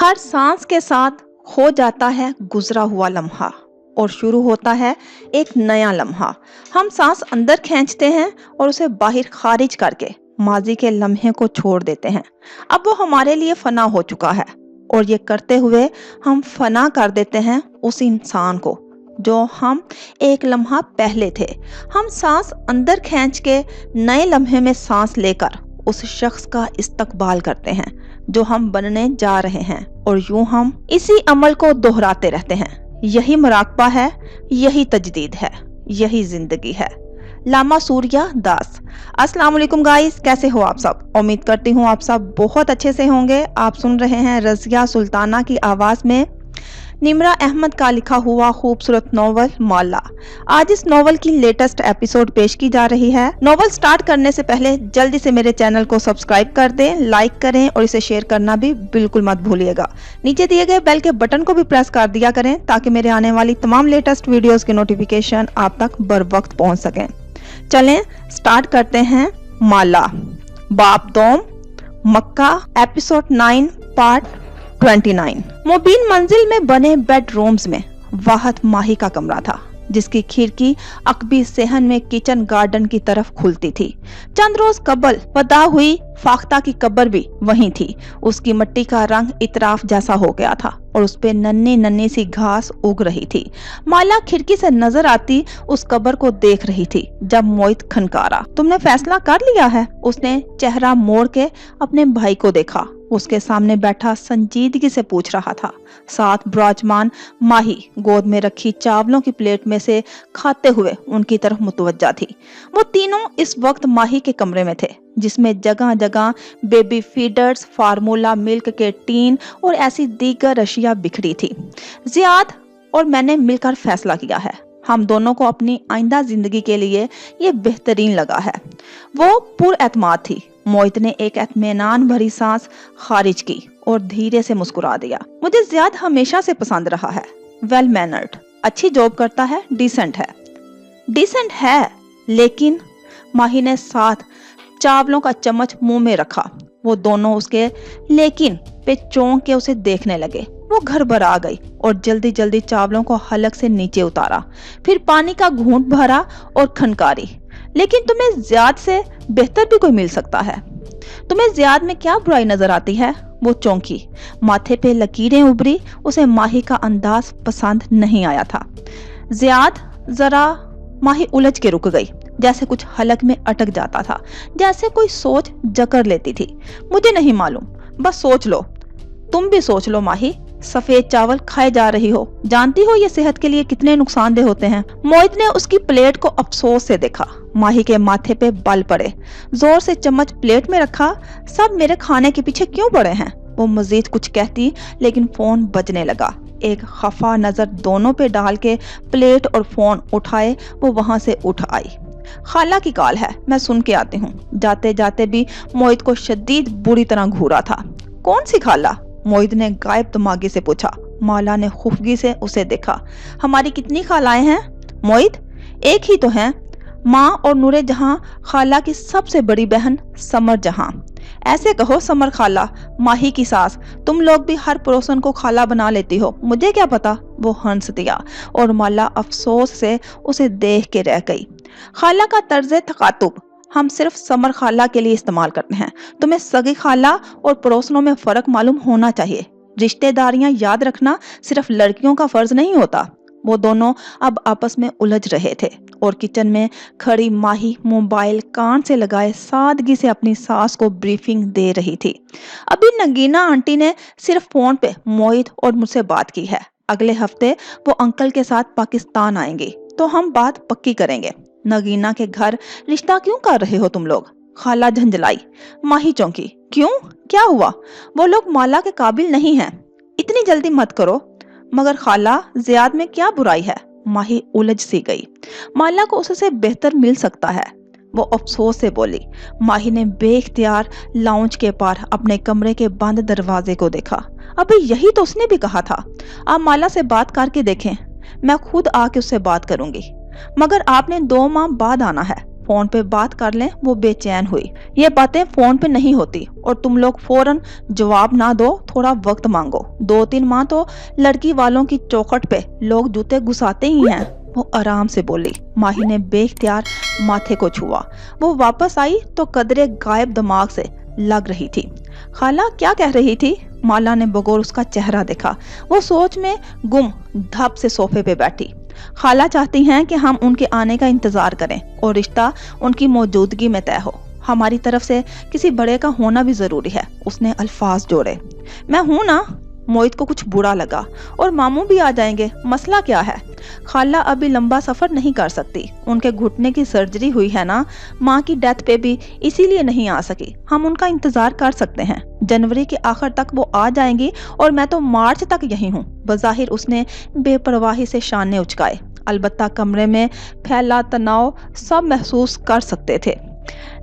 हर सांस के साथ हो जाता है गुजरा हुआ लम्हा और शुरू होता है एक नया लम्हा। हम सांस अंदर खींचते हैं और उसे बाहर खारिज करके माजी के लम्हे को छोड़ देते हैं। अब वो हमारे लिए फना हो चुका है और ये करते हुए हम फना कर देते हैं उस इंसान को जो हम एक लम्हा पहले थे। हम सांस अंदर खींच के नए लम्हे में सांस लेकर उस शख्स का इस्तकबाल करते हैं जो हम बनने जा रहे हैं और यूं हम इसी अमल को दोहराते रहते हैं। यही मुराकबा है, यही तजदीद है, यही जिंदगी है। लामा सूर्या दास। अस्सलाम वालेकुम गाइस, कैसे हो आप सब? उम्मीद करती हूँ आप सब बहुत अच्छे से होंगे। आप सुन रहे हैं रज़िया सुल्ताना की आवाज में निम्रा अहमद का लिखा हुआ खूबसूरत नॉवल माला। आज इस नॉवल की लेटेस्ट एपिसोड पेश की जा रही है। नॉवल स्टार्ट करने से पहले जल्दी से मेरे चैनल को सब्सक्राइब कर दें, लाइक करें और इसे शेयर करना भी बिल्कुल मत भूलिएगा। नीचे दिए गए बेल के बटन को भी प्रेस कर दिया करें ताकि मेरे आने वाली तमाम लेटेस्ट वीडियोस की नोटिफिकेशन आप तक बर वक्त पहुंच सकें। चलें स्टार्ट करते हैं। माला बाप दोम मक्का एपिसोड 9 पार्ट 29। मुबीन मंजिल में बने बेडरूम्स में वाहद माही का कमरा था जिसकी खिड़की अकबी सेहन में किचन गार्डन की तरफ खुलती थी। चंद रोज कबल वदा हुई फाख्ता की कब्र भी वहीं थी। उसकी मिट्टी का रंग इतराफ जैसा हो गया था और उस पे नन्ही नन्ही सी घास उग रही थी। माला खिड़की से नजर आती उस कब्र को देख रही थी जब मोहित खनकारा। तुमने फैसला कर लिया है? उसने चेहरा मोड़ के अपने भाई को देखा। उसके सामने बैठा संजीदगी से पूछ रहा था। साथ विराजमान माही गोद में रखी चावलों की प्लेट में से खाते हुए उनकी तरफ मुतवज्जा थी। वो तीनों इस वक्त माही के कमरे में थे जिसमें जगह जगह बेबी फीडर्स, फार्मूला मिल्क के टीन और ऐसी दीगर अशिया बिखरी थी। जियाद और मैंने मिलकर फैसला किया है, हम दोनों को अपनी आइंदा जिंदगी के लिए ये बेहतरीन लगा है। वो पुरएतमाद थी। मोहित ने एक इत्मीनान भरी सांस खारिज की और धीरे से मुस्कुरा दिया। मुझे जियाद हमेशा से पसंद रहा है। वेल मैनर्ड, अच्छी जॉब करता है, डिसेंट है। लेकिन माही ने साथ चावलों का चम्मच मुंह में रखा। वो दोनों उसके लेकिन पे चौंक के उसे देखने लगे। वो घर भर आ गई और जल्दी जल्दी चावलों को हलक से नीचे उतारा, फिर पानी का घूंट भरा और खनकारी। लेकिन तुम्हें जियाद से बेहतर भी कोई मिल सकता है। तुम्हें जियाद में क्या बुराई नजर आती है? वो चौंकी, माथे पे लकीरें उभरी। उसे माही का अंदाज पसंद नहीं आया था। जियाद जरा। माही उलझ के रुक गई, जैसे कुछ हलक में अटक जाता था, जैसे कोई सोच जकड़ लेती थी। मुझे नहीं मालूम, बस सोच लो। तुम भी सोच लो माही, सफेद चावल खाए जा रही हो, जानती हो ये सेहत के लिए कितने नुकसानदेह होते हैं। मोहित ने उसकी प्लेट को अफसोस से देखा। माही के माथे पे बल पड़े। जोर से चम्मच प्लेट में रखा। सब मेरे खाने के पीछे क्यों पड़े हैं? वो मजीद कुछ कहती लेकिन फोन बजने लगा। एक खफा नजर दोनों पे डाल के प्लेट और फोन उठाए वो वहां से उठ आई। खाला की कॉल है, मैं सुन के आती हूँ। जाते जाते भी मोहित को शदीद बुरी तरह घूरा था। कौन सी खाला? मोहित ने गायब दिमागी से पूछा। माला ने खुफगी से उसे देखा। हमारी कितनी खालाएं हैं मोहित? एक ही तो हैं, माँ और नूरे जहां। खाला की सबसे बड़ी बहन समर जहां। ऐसे कहो समर खाला, माही की सास। तुम लोग भी हर पड़ोसन को खाला बना लेती हो, मुझे क्या पता। वो हंस दिया और माला अफसोस से उसे देख के रह गई। खाला का तर्ज तकातुब हम सिर्फ समर खाला के लिए इस्तेमाल करते हैं। तुम्हें सगी खाला और पड़ोसनों में फर्क मालूम होना चाहिए। रिश्तेदारियां याद रखना सिर्फ लड़कियों का फर्ज नहीं होता। वो दोनों अब आपस में उलझ रहे थे और किचन में खड़ी माही मोबाइल कान से लगाए सादगी से अपनी सास को ब्रीफिंग दे रही थी। अभी नगीना आंटी ने सिर्फ फोन पे मोहित और मुझसे बात की है। अगले हफ्ते वो अंकल के साथ पाकिस्तान आएंगे तो हम बात पक्की करेंगे। नगीना के घर रिश्ता क्यों कर रहे हो तुम लोग? खाला झंझलाई। माही चौंकी। क्यों, क्या हुआ? वो लोग माला के काबिल नहीं हैं। इतनी जल्दी मत करो। मगर खाला, जियाद में क्या बुराई है? माही उलझ सी गई। माला को उससे बेहतर मिल सकता है, वो अफसोस से बोली। माही ने बेख्तियार लाउंज के पार अपने कमरे के बंद दरवाजे को देखा। अभी यही तो उसने भी कहा था, आप माला से बात करके देखें। मैं खुद आके उससे बात करूंगी। मगर आपने 2 माह बाद आना है। फोन पे बात कर लें, वो बेचैन हुई। ये बातें फोन पे नहीं होती और तुम लोग फौरन जवाब ना दो, थोड़ा वक्त मांगो। 2-3 माह तो लड़की वालों की चौखट पे लोग जूते घुसाते ही हैं, वो आराम से बोली। माही ने बेख्तियार माथे को छुआ। वो वापस आई तो कदरे गायब दिमाग से लग रही थी। खाला क्या कह रही थी? माला ने बगौर उसका चेहरा देखा। वो सोच में गुम धप से सोफे पे बैठी। खाला चाहती हैं कि हम उनके आने का इंतजार करें और रिश्ता उनकी मौजूदगी में तय हो। हमारी तरफ से किसी बड़े का होना भी जरूरी है, उसने अल्फाज जोड़े। मैं हूं ना। मोहित को कुछ बुरा लगा। और मामू भी आ जाएंगे, मसला क्या है? खाला अभी लंबा सफर नहीं कर सकती, उनके घुटने की सर्जरी हुई है ना, माँ की डेथ पे भी इसीलिए नहीं आ सकी। हम उनका इंतजार कर सकते हैं, जनवरी के आखिर तक वो आ जाएंगी और मैं तो मार्च तक यहीं हूँ। बज़ाहिर उसने बेपरवाही से शाने उचकाए, अलबत्ता कमरे में फैला तनाव सब महसूस कर सकते थे।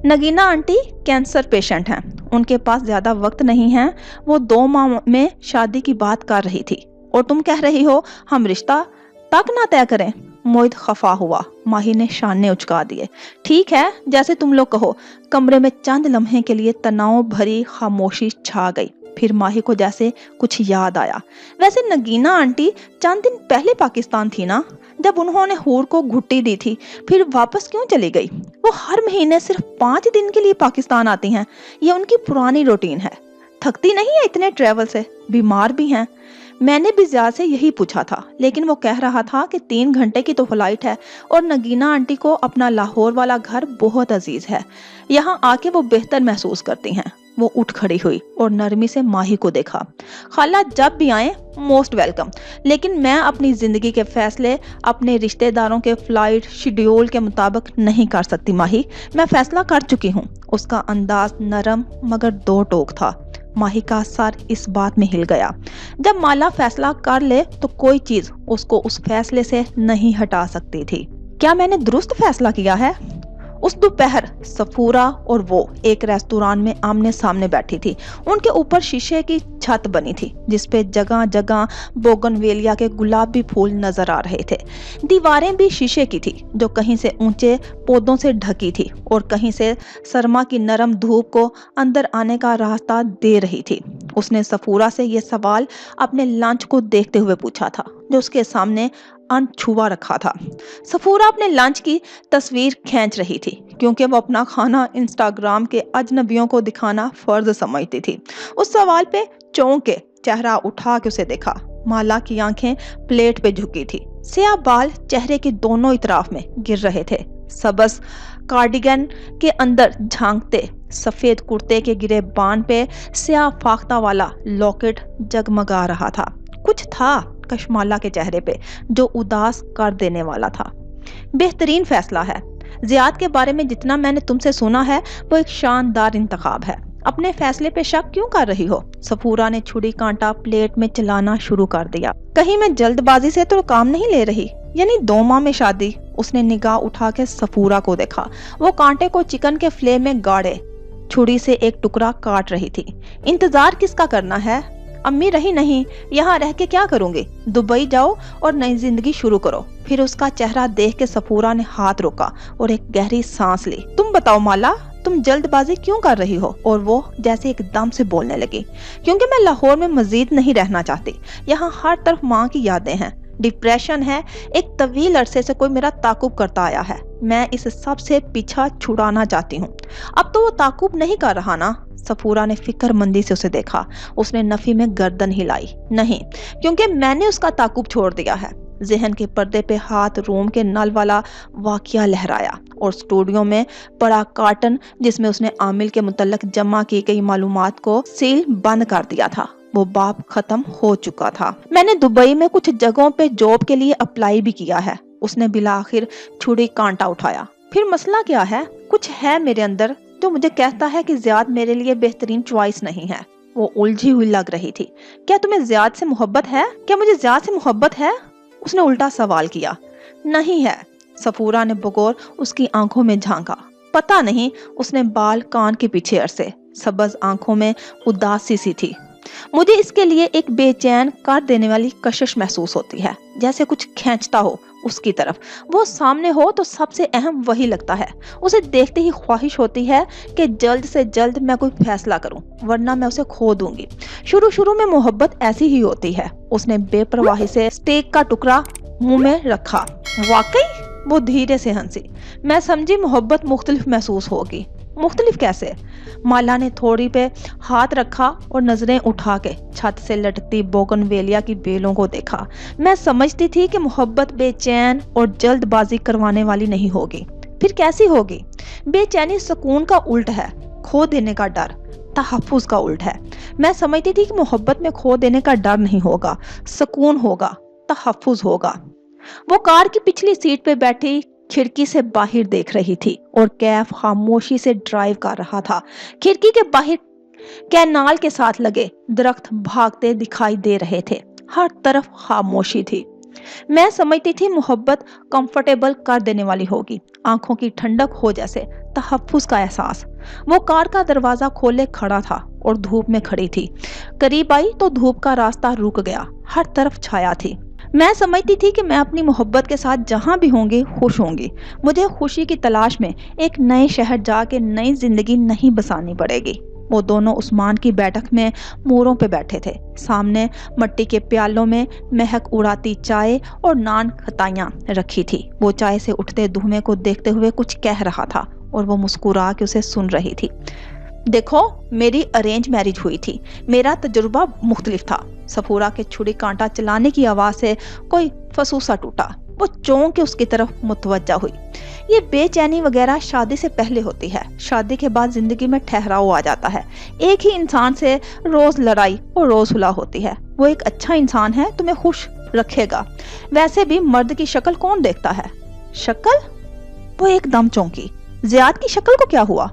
नगीना आंटी कैंसर पेशेंट हैं, उनके पास ज्यादा वक्त नहीं है। वो 2 माह में शादी की बात कर रही थी और तुम कह रही हो हम रिश्ता तक ना तय करें। मोहित खफा हुआ। माही ने शाने उचका दिए। ठीक है, जैसे तुम लोग कहो। कमरे में चंद लम्हे के लिए तनाव भरी खामोशी छा गई। फिर माही को जैसे कुछ याद आया। वैसे नगीना आंटी चंद दिन पहले पाकिस्तान थी ना, जब उन्होंने हूर को घुट्टी दी थी, फिर वापस क्यों चली गई? वो हर महीने सिर्फ 5 दिन के लिए पाकिस्तान आती हैं। ये उनकी पुरानी रूटीन है। थकती नहीं है इतने ट्रेवल से? बीमार भी हैं? मैंने भी ज़ियाद से यही पूछा था, लेकिन वो कह रहा था कि 3 घंटे की तो फ्लाइट है और नगीना आंटी को अपना लाहौर वाला घर बहुत अजीज है। यहाँ आके वो बेहतर महसूस करती हैं। वो उठ खड़ी हुई और नरमी से माही को देखा। खाला जब भी आए मोस्ट वेलकम, लेकिन मैं अपनी जिंदगी के फैसले अपने रिश्तेदारों के फ्लाइट शेड्यूल के मुताबिक नहीं कर सकती माही। मैं फैसला कर चुकी हूँ। उसका अंदाज नरम मगर 2 टोक था। माही का सर इस बात में हिल गया। जब माला फैसला कर ले तो कोई चीज उसको उस फैसले से नहीं हटा सकती थी। क्या मैंने दुरुस्त फैसला किया है? उस दोपहर सफूरा और वो एक रेस्तोरां में आमने सामने बैठी थी। उनके ऊपर शीशे की छत बनी थी जिसपे जगह जगह बोगनवेलिया के गुलाबी फूल नजर आ रहे थे। दीवारें भी शीशे की थी जो कहीं से ऊंचे पौधों से ढकी थी और कहीं से सरमा की नरम धूप को अंदर आने का रास्ता दे रही थी। उसने सफूरा से ये सवाल अपने लंच को देखते हुए पूछा था जो उसके सामने अनछुआ रखा था। सफूरा अपने लंच की तस्वीर खींच रही थी क्योंकि वो अपना खाना इंस्टाग्राम के अजनबियों को दिखाना फर्ज समझती थी। उस सवाल पे चौंक के चेहरा उठा के उसे देखा। माला की आंखें प्लेट पे झुकी थी। स्याह बाल चेहरे के दोनों इतराफ में गिर रहे थे। सबस कार्डिगन के अंदर झांकते सफेद कुर्ते के गिरे बान पे स्याह फाख्ता वाला लॉकेट जगमगा रहा था। कुछ था कशमाला के चेहरे पे जो उदास कर देने वाला था। बेहतरीन फैसला है। जियाद के बारे में जितना मैंने तुमसे सुना है वो एक शानदार इंतखाब है। अपने फैसले पे शक क्यों कर रही हो? सफूरा ने छुरी कांटा प्लेट में चलाना शुरू कर दिया। कहीं मैं जल्दबाजी से तो काम नहीं ले रही? यानी 2 माह में शादी? उसने निगाह उठा के सफूरा को देखा। वो कांटे को चिकन के फ्लेम में गाड़े छुरी से एक टुकड़ा काट रही थी। इंतजार किसका करना है? अम्मी रही नहीं, यहाँ रह के क्या करूंगी? दुबई जाओ और नई जिंदगी शुरू करो। फिर उसका चेहरा देख के सफूरा ने हाथ रोका और एक गहरी सांस ली। तुम बताओ माला, तुम जल्दबाजी क्यों कर रही हो? और वो जैसे एकदम से बोलने लगी। क्योंकि मैं लाहौर में मजीद नहीं रहना चाहती। यहाँ हर तरफ माँ की यादें हैं, डिप्रेशन है। एक तवील अरसे से कोई मेरा ताकुब करता आया है। मैं इस सब से पीछा छुड़ाना चाहती हूँ। अब तो वो ताकुब नहीं कर रहा ना? सफूरा ने फिक्रमंदी से उसे देखा। उसने नफी में गर्दन हिलाई। नहीं, क्योंकि मैंने उसका ताकुब छोड़ दिया है। जहन के पर्दे पे हाथ रूम के नल वाला वाकया लहराया और स्टूडियो में पड़ा कार्टन जिसमें उसने आमिल के मुतल्लक जमा की गई मालूमात को सील बंद कर दिया था। वो बाप खत्म हो चुका था। मैंने दुबई में कुछ जगहों पे जॉब के लिए अप्लाई भी किया है। उसने बिला आखिर छुरी कांटा उठाया। फिर मसला क्या है? कुछ है मेरे अंदर जो मुझे कहता है कि जियाद मेरे लिए बेहतरीन चॉइस नहीं है। वो उलझी हुई लग रही थी। क्या तुम्हें जियाद से मोहब्बत है? क्या मुझे जियाद से मोहब्बत है? उसने उल्टा सवाल किया। नहीं है। सफूरा ने बगौर उसकी आंखों में झांका। पता नहीं। उसने बाल कान के पीछे अरसे। सबज आंखों में उदासी सी थी। मुझे इसके लिए एक बेचैन कर देने वाली कशिश महसूस होती है, जैसे कुछ खींचता हो उसकी तरफ। वो सामने हो तो सबसे अहम वही लगता है। उसे देखते ही ख्वाहिश होती है कि जल्द से जल्द मैं कोई फैसला करूं, वरना मैं उसे खो दूंगी। शुरू शुरू में मोहब्बत ऐसी ही होती है। उसने बेपरवाही से स्टेक का टुकड़ा मुंह में रखा। वाकई? वो धीरे से हंसी। मैं समझी मोहब्बत मुख्तलिफ महसूस होगी। मुख्तलिफ कैसे? माला ने थोड़ी पे हाथ रखा और नजरें उठा के छत से लटकती बोगनवेलिया की बेलों को देखा। मैं समझती थी कि मोहब्बत बेचैन और जल्दबाजी करवाने वाली नहीं होगी। फिर कैसी होगी? बेचैनी सुकून का उल्ट है, खो देने का डर तहफ्फुज का उल्ट है। मैं समझती थी कि मोहब्बत में खो देने का डर नहीं होगा, सुकून होगा, तहफ्फुज होगा। वो कार की पिछली सीट पे बैठी खिड़की से बाहर देख रही थी और कैफ खामोशी से ड्राइव कर रहा था। खिड़की के बाहर कैनाल के साथ लगे दरख्त भागते दिखाई दे रहे थे। हर तरफ खामोशी थी। मैं समझती थी मोहब्बत कंफर्टेबल कर देने वाली होगी, आंखों की ठंडक हो जैसे, तहफ्फुज का एहसास। वो कार का दरवाजा खोले खड़ा था और धूप में खड़ी थी। करीब आई तो धूप का रास्ता रुक गया, हर तरफ छाया थी। मैं समझती थी कि मैं अपनी मोहब्बत के साथ जहां भी होंगी खुश होंगी। मुझे खुशी की तलाश में एक नए शहर जाके नई जिंदगी नहीं बसानी पड़ेगी। वो दोनों उस्मान की बैठक में मोरों पे बैठे थे। सामने मट्टी के प्यालों में महक उड़ाती चाय और नान खताइयां रखी थी। वो चाय से उठते धुएं को देखते हुए कुछ कह रहा था और वो मुस्कुरा के उसे सुन रही थी। देखो, मेरी अरेंज मैरिज हुई थी। मेरा तजुर्बा मुख्तलिफ था। सफूरा के छुरी कांटा चलाने की आवाज से कोई फसूसा टूटा। वो चौंक के उसकी तरफ मुतवज्जा हुई। ये बेचैनी वगैरह शादी से पहले होती है। शादी के बाद जिंदगी में ठहराव आ जाता है। एक ही इंसान से रोज लड़ाई और रोज सुलह होती है। वो एक अच्छा इंसान है, तुम्हें खुश रखेगा। वैसे भी मर्द की शक्ल कौन देखता है? शक्ल? वो एकदम चौंकी। जियाद की शक्ल को क्या हुआ?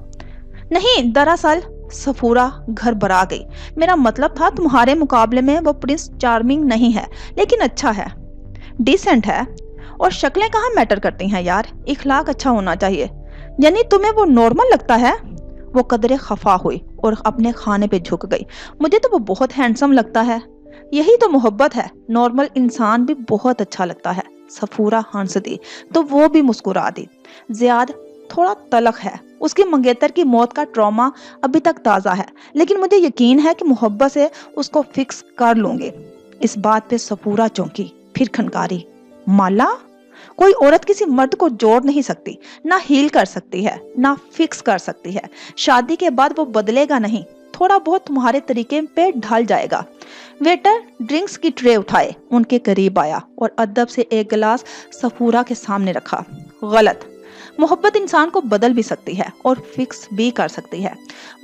नहीं, दरअसल सफूरा घर बरा गई। मेरा मतलब था तुम्हारे मुकाबले में वो प्रिंस चार्मिंग नहीं है, लेकिन अच्छा है, डिसेंट है। और शक्लें कहाँ मैटर करती हैं यार, इखलाक अच्छा होना चाहिए। यानी तुम्हें वो नॉर्मल लगता है? वो कदरे खफा हुई और अपने खाने पे झुक गई। मुझे तो वो बहुत हैंडसम लगता है। यही तो मोहब्बत है, नॉर्मल इंसान भी बहुत अच्छा लगता है। सफूरा हंस दी तो वो भी मुस्कुरा दी। जियाद थोड़ा तलख है, उसकी मंगेतर की मौत का ट्रॉमा अभी तक ताज़ा है, लेकिन मुझे यकीन है कि मोहब्बत से उसको फिक्स कर लूंगी। इस बात पे सफूरा चौंकी, फिर खनकारी। माला, कोई औरत किसी मर्द को जोड़ नहीं सकती, ना हील कर सकती है, ना फिक्स कर सकती है। शादी के बाद वो बदलेगा नहीं, थोड़ा बहुत तुम्हारे तरीके पे ढल जाएगा। वेटर ड्रिंक्स की ट्रे उठाए, उनके करीब आया और अदब से एक गिलास सफूरा के सामने रखा। गलत। मोहब्बत इंसान को बदल भी सकती है और फिक्स भी कर सकती है।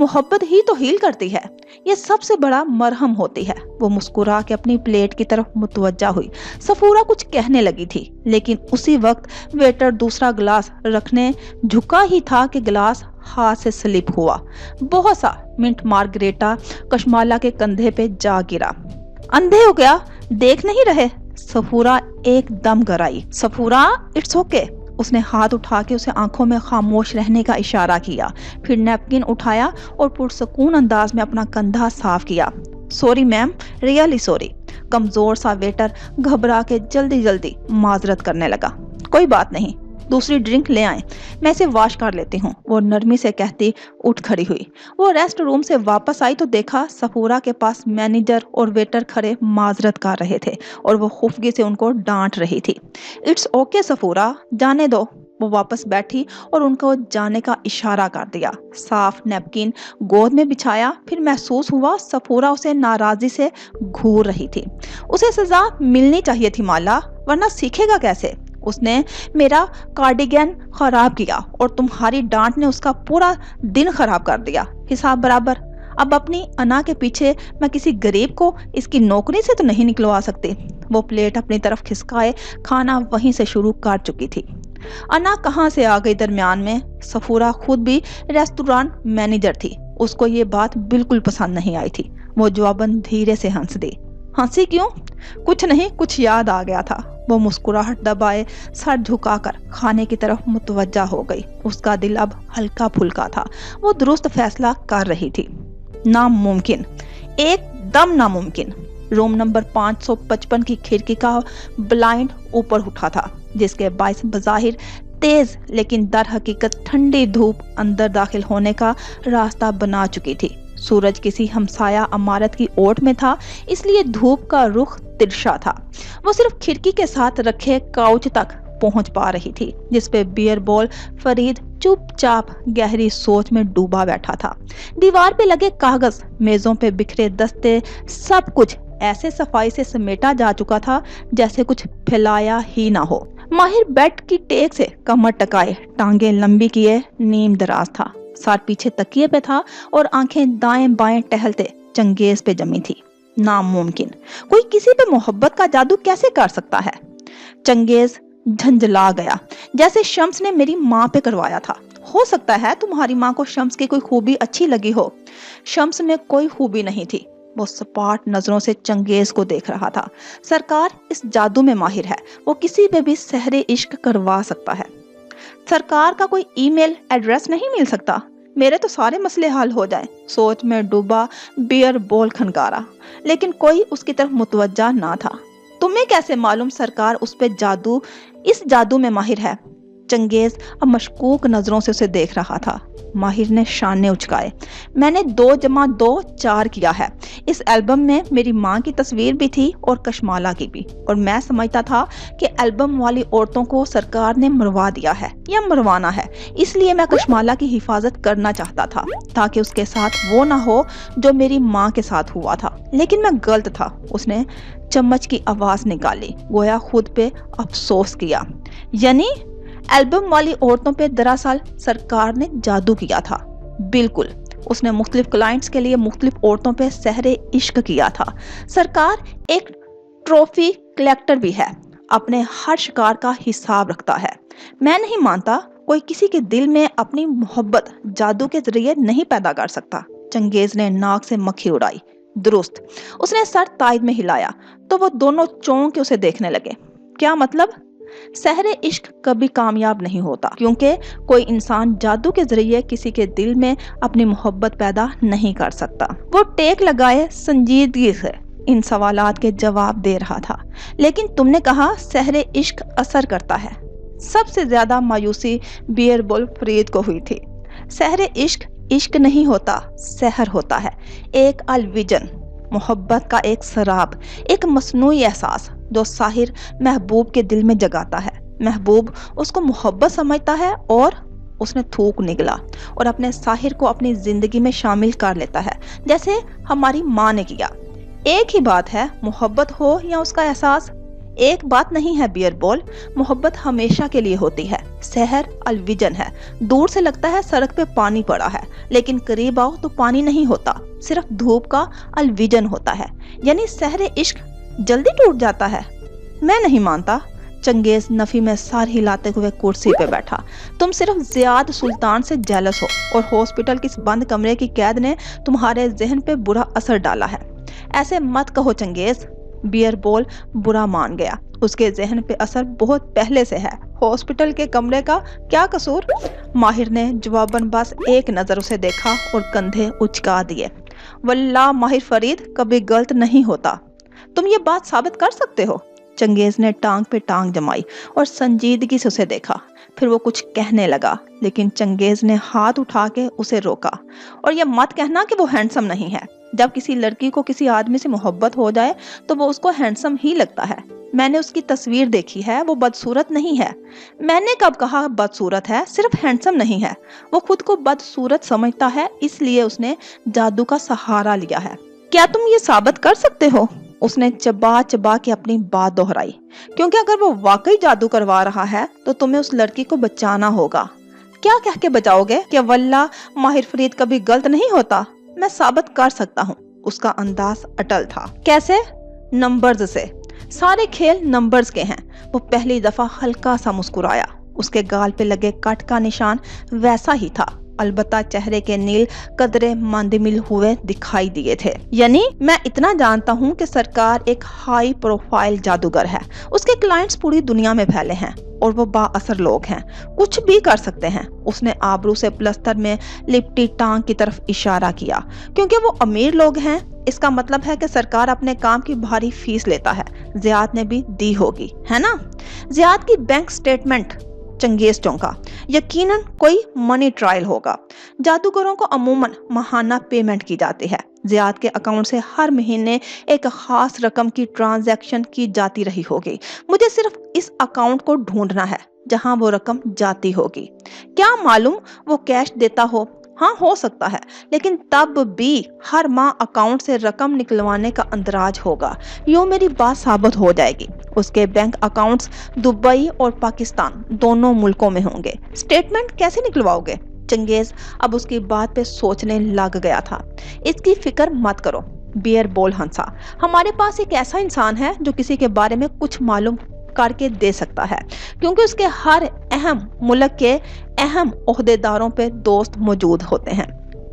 मोहब्बत ही तो हील करती है, ये सबसे बड़ा मरहम होती है। वो मुस्कुरा के अपनी प्लेट की तरफ मुतवज्जा हुई। सफूरा कुछ कहने लगी थी, लेकिन उसी वक्त वेटर दूसरा गिलास रखने झुका ही था कि गिलास हाथ से स्लिप हुआ। बहुत सा मिंट मार्गरेटा कशमाला के कंधे पे जा गिरा। अंधे हो गया, देख नहीं रहे? सफूरा एकदम गराई। Safura, it's okay. उसने हाथ उठा के उसे आंखों में खामोश रहने का इशारा किया, फिर नैपकिन उठाया और पुरसकून अंदाज में अपना कंधा साफ किया। Sorry ma'am, really sorry. कमजोर सा वेटर घबरा के जल्दी जल्दी माजरत करने लगा। कोई बात नहीं, दूसरी ड्रिंक ले आए, मैं इसे वॉश कर लेती हूँ, वो नरमी से कहती उठ खड़ी हुई। वो रेस्ट रूम से वापस आई तो देखा सफूरा के पास मैनेजर और वेटर खड़े माजरत कर रहे थे और वो खुफगी से उनको डांट रही थी। इट्स ओके सफूरा, जाने दो। वो वापस बैठी और उनको जाने का इशारा कर दिया। साफ नैपकिन गोद में बिछाया, फिर महसूस हुआ सफूरा उसे नाराजगी से घूर रही थी। उसे सजा मिलनी चाहिए थी माला, वरना सीखेगा कैसे? उसने मेरा कार्डिगन खराब किया और तुम्हारी डांट ने उसका पूरा दिन खराब कर दिया। हिसाब बराबर। अब अपनी अना के पीछे मैं किसी गरीब को इसकी नौकरी से तो नहीं निकलवा सकती। वो प्लेट अपनी तरफ खिसकाए खाना वहीं से शुरू कर चुकी थी। अना कहाँ से आ गई दरमियान में? सफूरा खुद भी रेस्टोरेंट मैनेजर थी, उसको ये बात बिल्कुल पसंद नहीं आई थी। वो जवाबन धीरे से हंस दी। हंसी क्यों? कुछ नहीं, कुछ याद आ गया था। वो मुस्कुराहट दबाए सर झुकाकर खाने की तरफ मुतवज्जा हो गई। उसका दिल अब हल्का फुल्का था। वो दुरुस्त फैसला कर रही थी। नामुमकिन, एक एकदम नामुमकिन। रूम नंबर 555 की खिड़की का ब्लाइंड ऊपर उठा था, जिसके बायस बज़ाहिर तेज लेकिन दर हकीकत ठंडी धूप अंदर दाखिल होने का रास्ता बना चुकी थी। सूरज किसी हमसाया इमारत की ओट में था, इसलिए धूप का रुख तिरछा था। वो सिर्फ खिड़की के साथ रखे काउच तक पहुंच पा रही थी, जिस पे बियर बॉल फरीद चुपचाप गहरी सोच में डूबा बैठा था। दीवार पे लगे कागज, मेजों पे बिखरे दस्ते, सब कुछ ऐसे सफाई से समेटा जा चुका था जैसे कुछ फैलाया ही ना हो। माहिर बेड की टेक से कमर टकाए, टांगे लंबी किए, नीम दराज था। सर पीछे तकिए पे था और आंखें दाएं बाएं टहलते चंगेज पे जमी थी। नामुमकिन, कोई किसी पे मोहब्बत का जादू कैसे कर सकता है? चंगेज झंझला गया, जैसे शम्स ने मेरी माँ पे करवाया था। हो सकता है तुम्हारी माँ को शम्स की कोई खूबी अच्छी लगी हो। शम्स में कोई खूबी नहीं थी। वो सपाट नजरों से चंगेज को देख रहा था। सरकार इस जादू में माहिर है, वो किसी पे भी सहरे इश्क करवा सकता है। सरकार का कोई ईमेल एड्रेस नहीं मिल सकता? मेरे तो सारे मसले हल हो जाएं। सोच में डूबा बियर बॉल खनकारा, लेकिन कोई उसकी तरफ मुतवज्जा ना था। तुम्हें कैसे मालूम सरकार उस पे इस जादू में माहिर है? चंगेज अब मशकूक नजरों से उसे देख रहा था। माहिर ने शाने उचकाए। मैंने 2 जमा 2 4 किया है। इस एल्बम में मेरी माँ की तस्वीर भी थी और कशमाला की भी, और मैं समझता था कि एल्बम वाली औरतों को सरकार ने मरवा दिया है या मरवाना है, इसलिए मैं कशमाला की हिफाजत करना चाहता था ताकि उसके साथ वो ना हो जो मेरी माँ के साथ हुआ था। लेकिन मैं गलत था। उसने चम्मच की आवाज निकाली, गोया खुद पे अफसोस किया। यानी एल्बम वाली औरतों पे दरअसल सरकार ने जादू किया था। बिल्कुल, उसने मुख्तलिफ क्लाइंट्स के लिए मुख्तलिफ औरतों पे सहरे इश्क किया था। सरकार एक ट्रॉफी कलेक्टर भी है, अपने हर शिकार का हिसाब रखता है। मैं नहीं मानता कोई किसी के दिल में अपनी मोहब्बत जादू के जरिए नहीं पैदा कर सकता। चंगेज ने नाक से मक्खी उड़ाई। दुरुस्त। उसने सर तायद में हिलाया तो वो दोनों चौंक के उसे देखने लगे। क्या मतलब? सहरे इश्क कभी कामयाब नहीं होता, क्योंकि कोई इंसान जादू के जरिए किसी के दिल में अपनी मोहब्बत पैदा नहीं कर सकता। वो टेक लगाए संजीदगी से इन सवालात के जवाब दे रहा था। लेकिन तुमने कहा सहरे इश्क असर करता है। सबसे ज्यादा मायूसी बियर बॉल फरीद को हुई थी। सहरे इश्क इश्क नहीं होता, सहर होता है। एक अलविजन, मोहब्बत का एक शराब, एक मसनूई एहसास जो साहिर महबूब के दिल में जगाता है। महबूब उसको मोहब्बत समझता है और उसने थूक निगला और अपने साहिर को अपनी जिंदगी में शामिल कर लेता है, जैसे हमारी माँ ने किया। एक ही बात है, मोहब्बत हो या उसका एहसास। एक बात नहीं है बियर बॉल, मोहब्बत हमेशा के लिए होती है। सहर अलविजन है। दूर से लगता है सड़क पे पानी पड़ा है, लेकिन करीब आओ तो पानी नहीं होता, सिर्फ धूप का अलविजन होता है। यानी सहरे इश्क जल्दी टूट जाता है। मैं नहीं मानता। चंगेज नफी में सर हिलाते हुए कुर्सी पे बैठा। तुम सिर्फ जियाद सुल्तान से जेलस हो और हॉस्पिटल की इस बंद कमरे की कैद ने तुम्हारे जहन पे बुरा असर डाला है। ऐसे मत कहो चंगेज। बियर बॉल बुरा मान गया। उसके जहन पे असर बहुत पहले से है। हॉस्पिटल के कमरे का क्या कसूर? माहिर ने जवाबन बस एक नजर उसे देखा और कंधे उचका दिए। वल्लाह माहिर फरीद कभी गलत नहीं होता। तुम ये बात साबित कर सकते हो? चंगेज ने टांग पे टांग जमाई और संजीदगी से उसे देखा। फिर वो कुछ कहने लगा, लेकिन चंगेज ने हाथ उठा के उसे रोका। और ये मत कहना कि वो हैंडसम नहीं है। जब किसी लड़की को किसी आदमी से मोहब्बत हो जाए तो वो उसको हैंडसम ही लगता है। मैंने उसकी तस्वीर देखी है, वो बदसूरत नहीं है। मैंने कब कहा बदसूरत है? सिर्फ हैंडसम नहीं है। वो खुद को बदसूरत समझता है, इसलिए उसने जादू का सहारा लिया है। क्या तुम ये साबित कर सकते हो? उसने चबा चबा के अपनी बात दोहराई। क्योंकि अगर वो वाकई जादू करवा रहा है तो तुम्हें उस लड़की को बचाना होगा। क्या कह के बचाओगे? क्या वल्लाह माहिर फरीद कभी गलत नहीं होता? मैं साबित कर सकता हूँ। उसका अंदाज अटल था। कैसे? नंबर्स से। सारे खेल नंबर्स के हैं। वो पहली दफा हल्का सा मुस्कुराया। उसके गाल पे लगे कट का निशान वैसा ही था, अलबत्ता चेहरे के नील कदरे मंदमिल हुए दिखाई दिए थे। यानी मैं इतना जानता हूँ कि सरकार एक हाई प्रोफाइल जादूगर है। उसके क्लाइंट्स पूरी दुनिया में फैले हैं और वो बाअसर लोग हैं, कुछ भी कर सकते हैं। उसने आबरू से प्लस्तर में लिपटी टांग की तरफ इशारा किया। क्योंकि वो अमीर लोग हैं इसका मतलब है कि सरकार अपने काम की भारी फीस लेता है। जियाद ने भी दी होगी, है ना? जियाद की बैंक स्टेटमेंट चंगेज चौंका। यकीनन कोई मनी ट्रायल होगा। जादूगरों को अमूमन माहाना पेमेंट की जाती है। जियाद के अकाउंट से हर महीने एक खास रकम की ट्रांजैक्शन की जाती रही होगी। मुझे सिर्फ इस अकाउंट को ढूंढना है जहां वो रकम जाती होगी। क्या मालूम वो कैश देता हो? हाँ, हो सकता है, लेकिन तब भी हर माह अकाउंट से रकम निकलवाने का अंदराज होगा। यूं मेरी बात साबित हो जाएगी। उसके बैंक अकाउंट्स दुबई और पाकिस्तान दोनों मुल्कों में होंगे। स्टेटमेंट कैसे निकलवाओगे? चंगेज अब उसकी बात पे सोचने लग गया था। इसकी फिक्र मत करो, बियर बोल हंसा। हमारे पास एक ऐसा इंसान है जो किसी के बारे में कुछ मालूम करके दे सकता है, क्योंकि उसके हर अहम मुल्क के अहम ओहदेदारों पे दोस्त मौजूद होते हैं।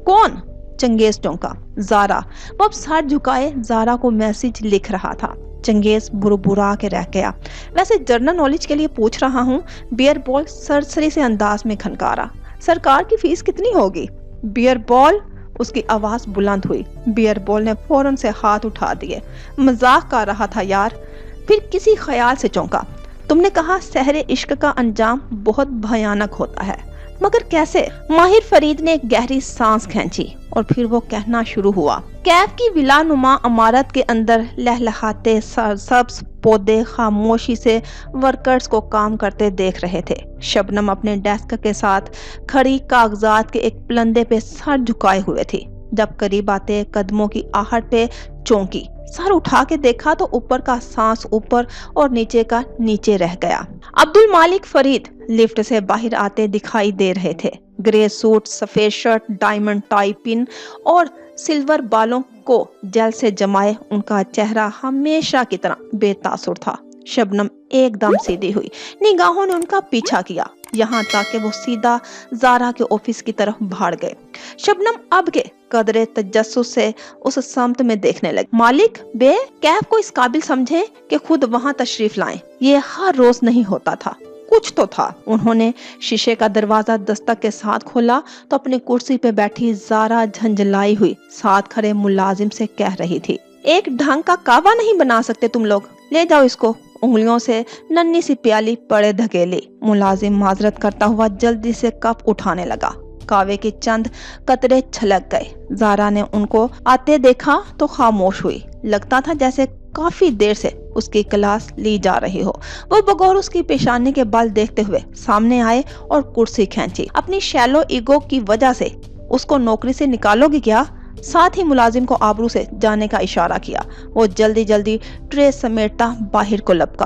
कौन? चंगेज चौंका। जारा। वो अब सर झुकाए जारा को मैसेज लिख रहा था। चंगेज बुरा के रह गया। वैसे जनरल नॉलेज के लिए पूछ रहा हूँ, बियर बॉल सरसरी से अंदाज में खनकारा। सरकार की फीस कितनी होगी? बियर बॉल, उसकी आवाज बुलंद हुई। बियर बॉल ने फौरन से हाथ उठा दिए। मजाक कर रहा था यार। फिर किसी ख्याल से चौंका। तुमने कहा सहरे इश्क का अंजाम बहुत भयानक होता है, मगर कैसे? माहिर फरीद ने एक गहरी सांस खींची और फिर वो कहना शुरू हुआ। कैफ की विलानुमा इमारत के अंदर लहलहाते सरसब्ज पौधे खामोशी से वर्कर्स को काम करते देख रहे थे। शबनम अपने डेस्क के साथ खड़ी कागजात के एक पलंदे पे सर झुकाए हुए थी। जब करीब आते कदमों की आहट पे चौंकी। सर उठा के देखा तो ऊपर का सांस ऊपर और नीचे का नीचे रह गया। अब्दुल मालिक फरीद लिफ्ट से बाहर आते दिखाई दे रहे थे। ग्रे सूट, सफेद शर्ट, डायमंड टाई पिन और सिल्वर बालों को जेल से जमाए उनका चेहरा हमेशा की तरह बेतासुर था। शबनम एकदम सीधी हुई। निगाहों ने उनका पीछा किया, यहाँ तक कि वो सीधा जारा के ऑफिस की तरफ भाग गए। शबनम अब के कदरे तजस्सुस से उस समत में देखने लगी। मालिक बे कैफ को इस काबिल समझे कि खुद वहाँ तशरीफ लाएं। ये हर रोज नहीं होता था, कुछ तो था। उन्होंने शीशे का दरवाजा दस्तक के साथ खोला तो अपनी कुर्सी पे बैठी जारा झंझलाई हुई साथ खड़े मुलाजिम से कह रही थी, एक ढंग का कावा नहीं बना सकते तुम लोग? ले जाओ इसको। उंगलियों से नन्ही सी प्याली पड़े धकेली। मुलाजिम माजरत करता हुआ जल्दी से कप उठाने लगा। कावे के चंद कतरे छलक गए। जारा ने उनको आते देखा तो खामोश हुई। लगता था जैसे काफी देर से उसकी क्लास ली जा रही हो। वो बगौर उसकी पेशानी के बल देखते हुए सामने आए और कुर्सी खींची। अपनी शैलो ईगो की वजह से उसको नौकरी से निकालोगे क्या? साथ ही मुलाजिम को आबरू से जाने का इशारा किया। वो जल्दी जल्दी ट्रे समेटता बाहर को लपका।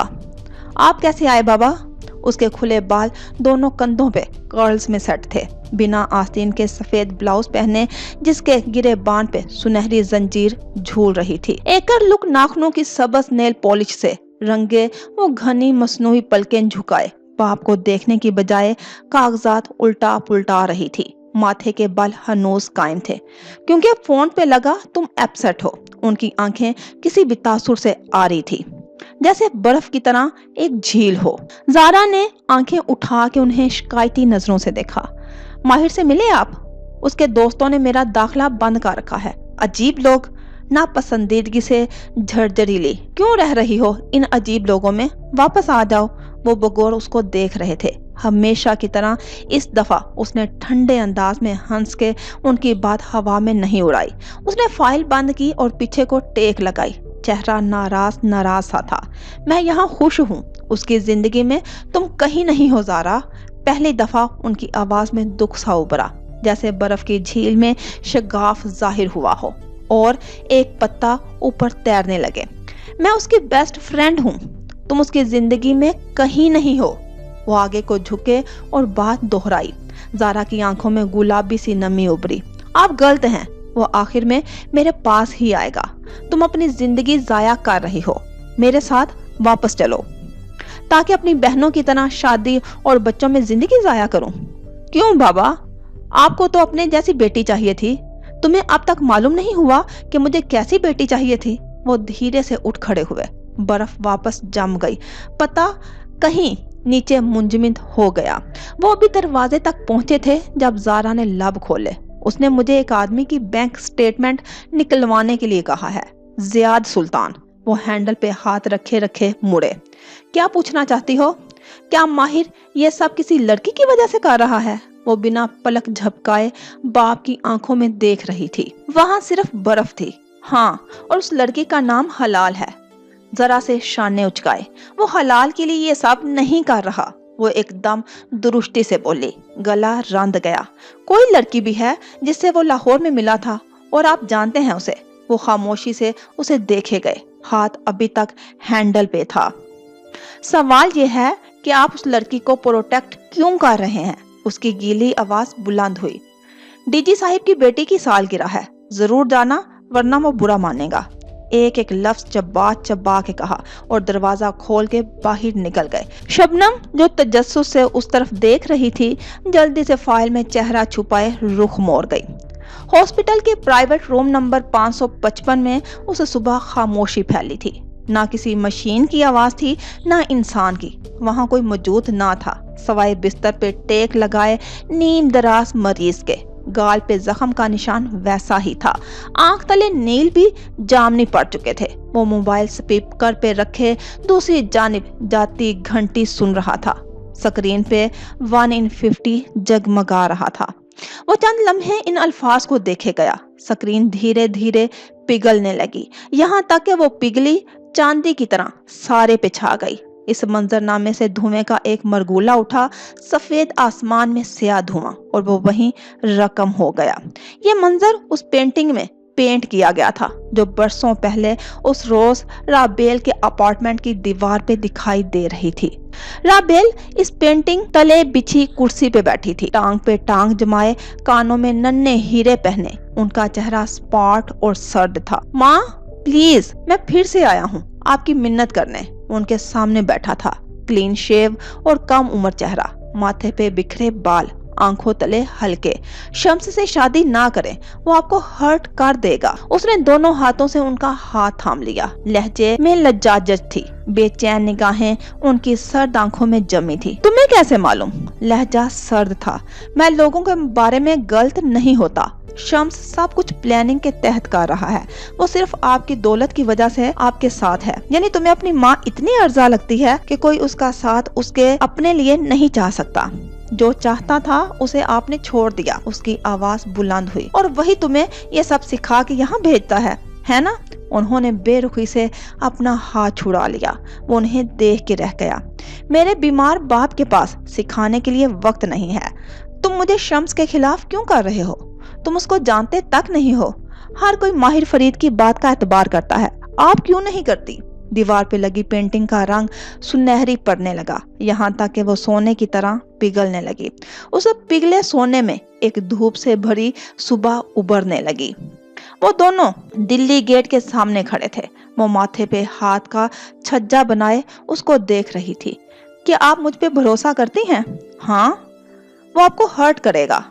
आप कैसे आए बाबा? उसके खुले बाल दोनों कंधों पे कर्ल्स में सेट थे। बिना आस्तीन के सफेद ब्लाउज पहने जिसके गिरे बांध पे सुनहरी जंजीर झूल रही थी। एकर लुक नाखूनों की सबस नेल पॉलिश से रंगे वो घनी मसनूई पलकें झुकाए बाप को देखने की बजाय कागजात उल्टा पुल्टा रही थी। माथे के बल हनूस कायम थे, क्योंकि फोन पे लगा तुम अपसेट हो। उनकी आंखें किसी भी तासुर से आ रही थी, जैसे बर्फ की तरह एक झील हो। जारा ने आंखें उठा के उन्हें शिकायती नजरों से देखा। माहिर से मिले आप? उसके दोस्तों ने मेरा दाखिला बंद कर रखा है। अजीब लोग। नापसंदीदगी से झरझरीली। क्यों रह रही हो इन अजीब लोगों में? वापस आ जाओ। वो बगौर उसको देख रहे थे। हमेशा की तरह इस दफा उसने ठंडे अंदाज में हंस के उनकी बात हवा में नहीं उड़ाई। उसने फाइल बंद की और पीछे को टेक लगाई। चेहरा नाराज सा था। मैं यहाँ खुश हूँ। उसकी जिंदगी में तुम कहीं नहीं हो जारा। पहली दफा उनकी आवाज में दुख सा उभरा, जैसे बर्फ की झील में शगाफ जाहिर हुआ हो और एक पत्ता ऊपर तैरने लगे। मैं उसकी बेस्ट फ्रेंड हूँ। तुम उसकी जिंदगी में कहीं नहीं हो। वो आगे को झुके और बात दोहराई। जारा की आंखों में गुलाबी सी नमी उभरी। आप गलत हैं। वो आखिर में मेरे पास ही आएगा। तुम अपनी जिंदगी जाया कर रही हो। मेरे साथ वापस चलो, ताकि अपनी बहनों की तरह शादी और बच्चों में जिंदगी जाया करूं। क्यों बाबा? आपको तो अपने जैसी बेटी चाहिए थी। तुम्हें अब तक मालूम नहीं हुआ कि मुझे कैसी बेटी चाहिए थी? वो धीरे से उठ खड़े हुए। बर्फ वापस जम गई। पता कहीं नीचे मुंजमद हो गया। वो अभी दरवाजे तक पहुंचे थे जब जारा ने लब खोले। اس نے مجھے ایک آدمی کی بینک سٹیٹمنٹ نکلوانے کے لیے کہا ہے۔ زیاد سلطان۔ وہ ہینڈل پہ ہاتھ رکھے رکھے مڑے۔ کیا پوچھنا چاہتی ہو؟ کیا ماہر یہ سب کسی لڑکی کی وجہ سے کر رہا ہے؟ وہ بنا پلک جھپکائے باپ کی آنکھوں میں دیکھ رہی تھی۔ وہاں صرف برف تھی۔ ہاں، اور اس لڑکی کا نام حلال ہے۔ ذرا سے شانے اچکائے۔ وہ حلال کے لیے یہ سب نہیں کر رہا۔ وہ ایک دم درستی سے بولی۔ گلا رند گیا۔ کوئی لڑکی بھی ہے جس سے وہ لاہور میں ملا تھا اور آپ جانتے ہیں اسے۔ وہ خاموشی سے اسے دیکھے گئے۔ ہاتھ ابھی تک ہینڈل پہ تھا۔ سوال یہ ہے کہ آپ اس لڑکی کو پروٹیکٹ کیوں کر رہے ہیں؟ اس کی گیلی آواز بلند ہوئی۔ ڈی جی صاحب کی بیٹی کی سالگرہ ہے، ضرور جانا ورنہ وہ برا مانے گا۔ ایک ایک لفظ چبا چبا کے کہا اور دروازہ کھول کے باہر نکل گئے۔ شبنم جو تجسس سے اس طرف دیکھ رہی تھی، جلدی سے فائل میں چہرہ چھپائے رخ موڑ گئی۔ ہاسپٹل کے پرائیویٹ روم نمبر 555 میں اس صبح خاموشی پھیلی تھی۔ نہ کسی مشین کی آواز تھی، نہ انسان کی۔ وہاں کوئی موجود نہ تھا سوائے بستر پہ ٹیک لگائے نیم دراز مریض کے۔ گال پہ زخم کا نشان ویسا ہی تھا۔ آنکھ تلے نیل بھی جامنی پڑ چکے تھے۔ وہ موبائل سپیکر پہ رکھے دوسری جانب جاتی گھنٹی سن رہا تھا۔ سکرین پہ 1 in 50 جگمگا رہا تھا۔ وہ چند لمحے ان الفاظ کو دیکھے گیا۔ سکرین دھیرے دھیرے پگھلنے لگی، یہاں تک کہ وہ پگھلی چاندی کی طرح سارے پہ چھا گئی۔ اس منظرنامے سے دھوئیں کا ایک مرگولہ اٹھا، سفید آسمان میں سیاہ دھواں، اور وہ وہیں رقم ہو گیا۔ یہ منظر اس پینٹنگ میں پینٹ کیا گیا تھا جو برسوں پہلے اس روز رابیل کے اپارٹمنٹ کی دیوار پہ دکھائی دے رہی تھی۔ رابیل اس پینٹنگ تلے بچھی کرسی پہ بیٹھی تھی، ٹانگ پہ ٹانگ جمائے، کانوں میں ننھے ہیرے پہنے۔ ان کا چہرہ سپاٹ اور سرد تھا۔ ماں پلیز، میں پھر سے آیا ہوں آپ کی منت کرنے۔ ان کے سامنے بیٹھا تھا، کلین شیو اور کم عمر چہرہ، ماتھے پہ بکھرے بال، آنکھوں تلے ہلکے۔ شمس سے شادی نہ کریں، وہ آپ کو ہرٹ کر دے گا۔ اس نے دونوں ہاتھوں سے ان کا ہاتھ تھام لیا۔ لہجے میں لجاجت تھی، بے چین نگاہیں ان کی سرد آنکھوں میں جمی تھی۔ تمہیں کیسے معلوم؟ لہجہ سرد تھا۔ میں لوگوں کے بارے میں غلط نہیں ہوتا۔ شمس سب کچھ پلاننگ کے تحت کر رہا ہے۔ وہ صرف آپ کی دولت کی وجہ سے آپ کے ساتھ ہے۔ یعنی تمہیں اپنی ماں اتنی ارزاں لگتی ہے کہ کوئی اس کا ساتھ اس کے اپنے لیے نہیں چاہ سکتا۔ جو چاہتا تھا اسے آپ نے چھوڑ دیا۔ اس کی آواز بلند ہوئی۔ اور وہی تمہیں یہ سب سکھا کے یہاں بھیجتا ہے نا؟ انہوں نے بے رخی سے اپنا ہاتھ چھڑا لیا۔ وہ انہیں دیکھ کے رہ گیا۔ میرے بیمار باپ کے پاس سکھانے کے لیے وقت نہیں ہے۔ تم مجھے شمس کے خلاف کیوں کر رہے ہو؟ تم اس کو جانتے تک نہیں ہو۔ ہر کوئی ماہر فرید کی بات کا اعتبار کرتا ہے، آپ کیوں نہیں کرتی؟ دیوار پہ لگی پینٹنگ کا رنگ سنہری پڑنے لگا، یہاں تک کہ وہ سونے کی طرح پگھلنے لگی۔ اس پگھلے سونے میں ایک دھوپ سے بھری صبح ابھرنے لگی۔ وہ دونوں دلی گیٹ کے سامنے کھڑے تھے۔ وہ ماتھے پہ ہاتھ کا چھجا بنائے اس کو دیکھ رہی تھی۔ کیا آپ مجھ پہ بھروسہ کرتی ہیں؟ ہاں۔ وہ آپ کو ہرٹ کرے گا۔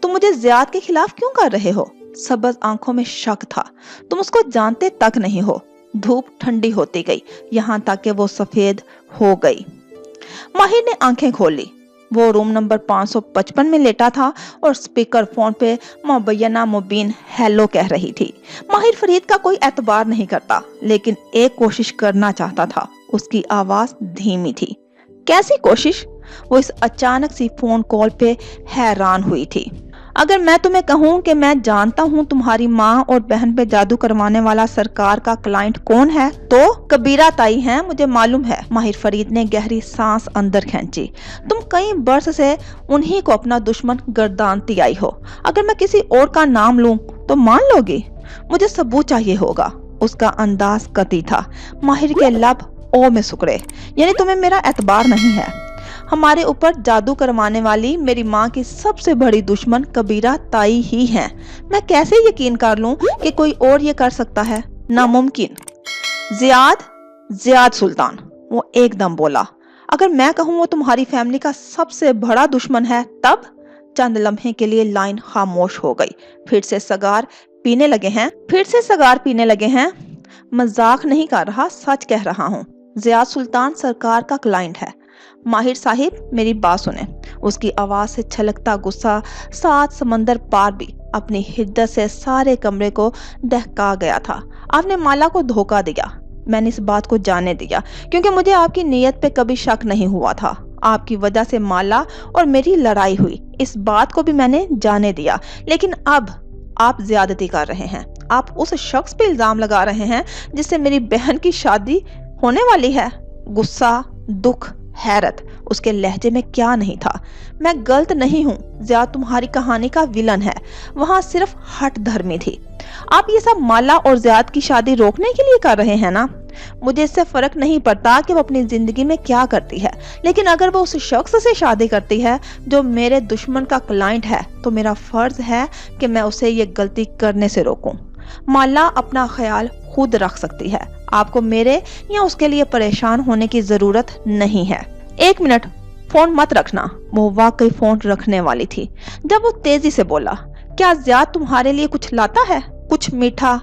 تم مجھے زیاد کے خلاف کیوں کر رہے ہو؟ سبز آنکھوں میں شک تھا۔ تم اس کو جانتے تک نہیں ہو۔ دھوپ ٹھنڈی ہوتی گئی، یہاں تک کہ وہ سفید ہو گئی۔ ماہر نے آنکھیں کھول لی۔ وہ روم نمبر 555 میں لیٹا تھا اور سپیکر فون پہ مبینہ مبین ہیلو کہہ رہی تھی۔ ماہر فرید کا کوئی اعتبار نہیں کرتا، لیکن ایک کوشش کرنا چاہتا تھا۔ اس کی آواز دھیمی تھی۔ کیسی کوشش؟ وہ اس اچانک سی فون کال پہ حیران ہوئی تھی۔ اگر میں تمہیں کہوں کہ میں جانتا ہوں تمہاری ماں اور بہن پہ جادو کروانے والا سرکار کا کلائنٹ کون ہے تو؟ کبیرہ تائی ہیں، مجھے معلوم ہے۔ ماہر فرید نے گہری سانس اندر کھینچی۔ تم کئی برس سے انہی کو اپنا دشمن گردانتی آئی ہو۔ اگر میں کسی اور کا نام لوں تو مان لو گی؟ مجھے ثبوت چاہیے ہوگا۔ اس کا انداز قطعی تھا۔ ماہر کے لب او میں سکڑے۔ یعنی تمہیں میرا اعتبار نہیں ہے؟ ہمارے اوپر جادو کروانے والی میری ماں کی سب سے بڑی دشمن کبیرہ تائی ہی ہیں۔ میں کیسے یقین کر لوں کہ کوئی اور یہ کر سکتا ہے؟ ناممکن۔ زیاد سلطان، وہ ایک دم بولا۔ اگر میں کہوں وہ تمہاری فیملی کا سب سے بڑا دشمن ہے تب؟ چند لمحے کے لیے لائن خاموش ہو گئی۔ پھر سے سگار پینے لگے ہیں؟ مذاق نہیں کر رہا، سچ کہہ رہا ہوں۔ زیاد سلطان سرکار کا کلائنٹ ہے۔ माहिर साहिब मेरी बात सुने। उसकी आवाज से छलकता गुस्सा 7 समंदर पार भी अपनी हिद्दत से सारे कमरे को दहका गया था। आपने माला को धोखा दिया। मैंने इस बात को जाने दिया क्योंकि मुझे आपकी नीयत पे कभी शक नहीं हुआ था। आपकी वजह से माला और मेरी लड़ाई हुई, इस बात को भी मैंने जाने दिया। लेकिन अब आप ज्यादती कर रहे हैं। आप उस शख्स पे इल्जाम लगा रहे हैं जिससे मेरी बहन की शादी होने वाली है। गुस्सा, दुख, हैरत, उसके लहजे में क्या नहीं था। मैं गलत नहीं हूँ, ज़ियाद तुम्हारी कहानी का विलन है। वहाँ सिर्फ हट धर्मी थी। आप ये सब माला और ज़ियाद की शादी रोकने के लिए कर रहे हैं ना। मुझे इससे फर्क नहीं पड़ता कि वो अपनी जिंदगी में क्या करती है, लेकिन अगर वो उस शख्स से शादी करती है जो मेरे दुश्मन का क्लाइंट है, तो मेरा फर्ज है कि मैं उसे ये गलती करने से रोकूं। माला अपना ख्याल खुद रख सकती है। आपको मेरे या उसके लिए परेशान होने की जरूरत नहीं है। 1 मिनट, फोन मत रखना। वो वाकई फोन रखने वाली थी जब वो तेजी से बोला, क्या ज़ियाद तुम्हारे लिए कुछ लाता है? कुछ मीठा?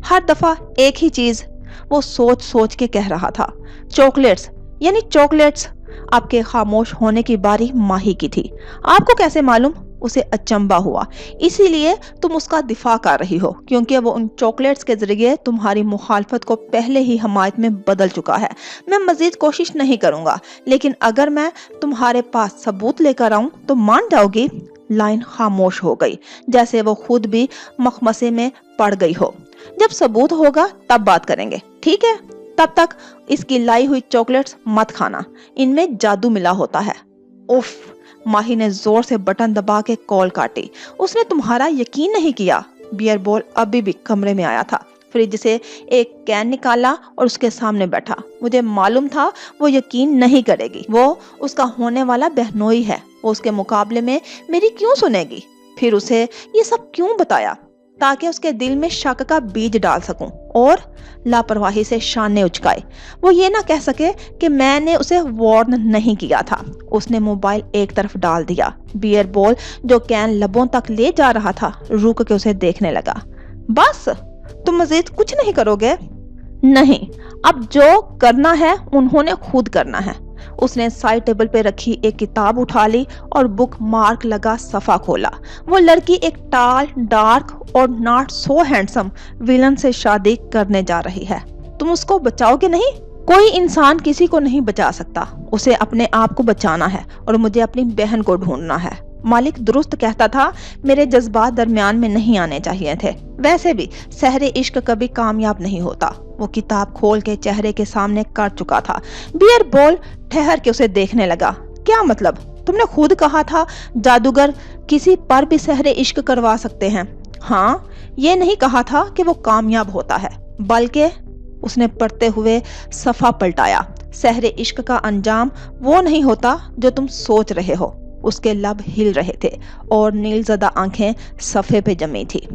हर दफा एक ही चीज? वो सोच सोच के कह रहा था, चॉकलेट्स, यानी चॉकलेट्स। आपके खामोश होने की बारी माही की थी। आपको कैसे मालूम? उसे अचंबा हुआ। इसीलिए तुम उसका दिफा कर रही हो क्योंकि वो उन चॉकलेट्स के जरिए तुम्हारी मुखालफत को पहले ही हमायत में बदल चुका है। मैं मजीद कोशिश नहीं करूंगा, लेकिन अगर मैं तुम्हारे पास सबूत लेकर आऊं तो मान जाओगी। लाइन खामोश हो गई, जैसे वो खुद भी मखमसे में पड़ गई हो। जब सबूत होगा तब बात करेंगे, ठीक है? तब तक इसकी लाई हुई चॉकलेट्स मत खाना, इनमें जादू मिला होता है। उफ! माही ने जोर से बटन दबा के कॉल काटी। उसने तुम्हारा यकीन नहीं किया। बियर बॉल अभी भी कमरे में आया था। फ्रिज से एक कैन निकाला और उसके सामने बैठा। मुझे मालूम था वो यकीन नहीं करेगी। वो उसका होने वाला बहनोई है। वो उसके मुकाबले में मेरी क्यों सुनेगी? फिर उसे ये सब क्यों बताया? ताकि उसके दिल में शक का बीज डाल सकूं और लापरवाही से शाने उचकाए। वो ये ना कह सके कि मैंने उसे वार्न नहीं किया था। उसने मोबाइल एक तरफ डाल दिया। बियर बॉल जो कैन लबों तक ले जा रहा था रुक के उसे देखने लगा। बस, तुम मजीद कुछ नहीं करोगे? नहीं, अब जो करना है उन्होंने खुद करना है। उसने साइड टेबल पे रखी एक किताब उठा ली और बुक मार्क लगा सफा खोला। वो लड़की एक टाल, डार्क और नॉट सो हैंडसम विलन से शादी करने जा रही है। तुम उसको बचाओगे नहीं? कोई इंसान किसी को नहीं बचा सकता। उसे अपने आप को बचाना है और मुझे अपनी बहन को ढूंढना है। मालिक दुरुस्त कहता था, मेरे जज्बात दरमियान में नहीं आने चाहिए थे। वैसे भी सहरे इश्क कभी कामयाब नहीं होता। वो किताब खोल के चेहरे के सामने कर चुका था। बियर बॉल ठहर के उसे देखने लगा। क्या मतलब? तुमने खुद कहा था जादूगर किसी पर भी सहरे इश्क करवा सकते हैं। हाँ, ये नहीं कहा था कि वो कामयाब होता है, बल्कि उसने पढ़ते हुए सफा पलटाया। सहरे इश्क का अंजाम वो नहीं होता जो तुम सोच रहे हो। उसके लब हिल रहे थे और नीलज़दा आंखें सफ़े पे जमी थी।